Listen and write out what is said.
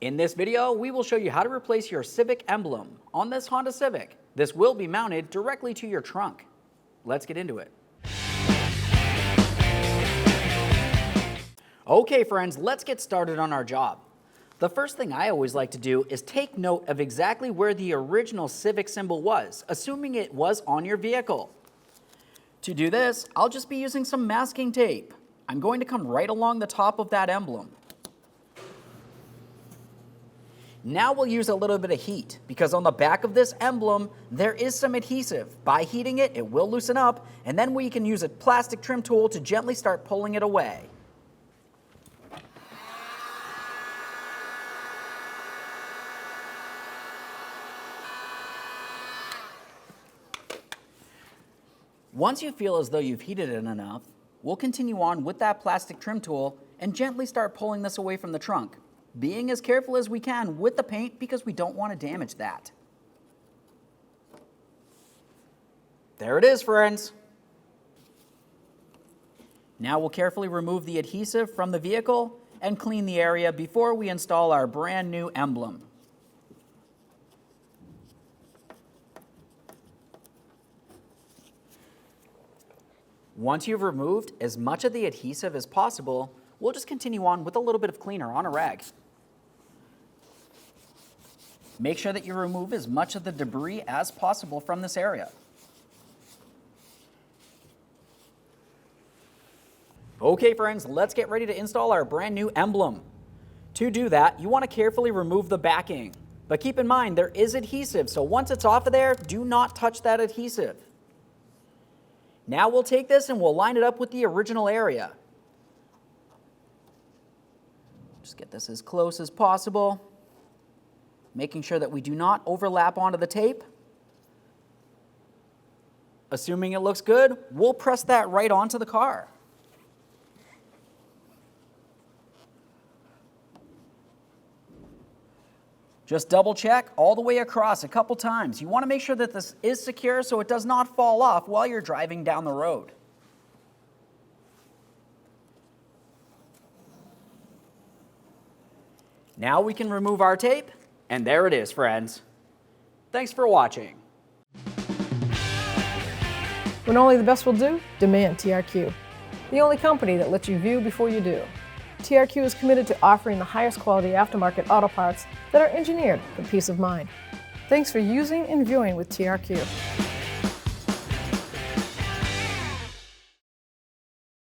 In this video, we will show you how to replace your Civic emblem on this Honda Civic. This will be mounted directly to your trunk. Let's get into it. Okay friends, let's get started on our job. The first thing I always like to do is take note of exactly where the original Civic symbol was, assuming it was on your vehicle. To do this, I'll just be using some masking tape. I'm going to come right along the top of that emblem. Now we'll use a little bit of heat, because on the back of this emblem, there is some adhesive. By heating it, it will loosen up, and then we can use a plastic trim tool to gently start pulling it away. Once you feel as though you've heated it enough, we'll continue on with that plastic trim tool and gently start pulling this away from the trunk, being as careful as we can with the paint because we don't want to damage that. There it is, friends. Now we'll carefully remove the adhesive from the vehicle and clean the area before we install our brand new emblem. Once you've removed as much of the adhesive as possible, we'll just continue on with a little bit of cleaner on a rag. Make sure that you remove as much of the debris as possible from this area. Okay friends, let's get ready to install our brand new emblem. To do that, you want to carefully remove the backing. But keep in mind, there is adhesive, so once it's off of there, do not touch that adhesive. Now we'll take this and we'll line it up with the original area. Just get this as close as possible, making sure that we do not overlap onto the tape. Assuming it looks good, we'll press that right onto the car. Just double check all the way across a couple times. You want to make sure that this is secure so it does not fall off while you're driving down the road. Now we can remove our tape, and there it is, friends. Thanks for watching. When only the best will do, demand TRQ. The only company that lets you view before you do. TRQ is committed to offering the highest quality aftermarket auto parts that are engineered for peace of mind. Thanks for using and viewing with TRQ.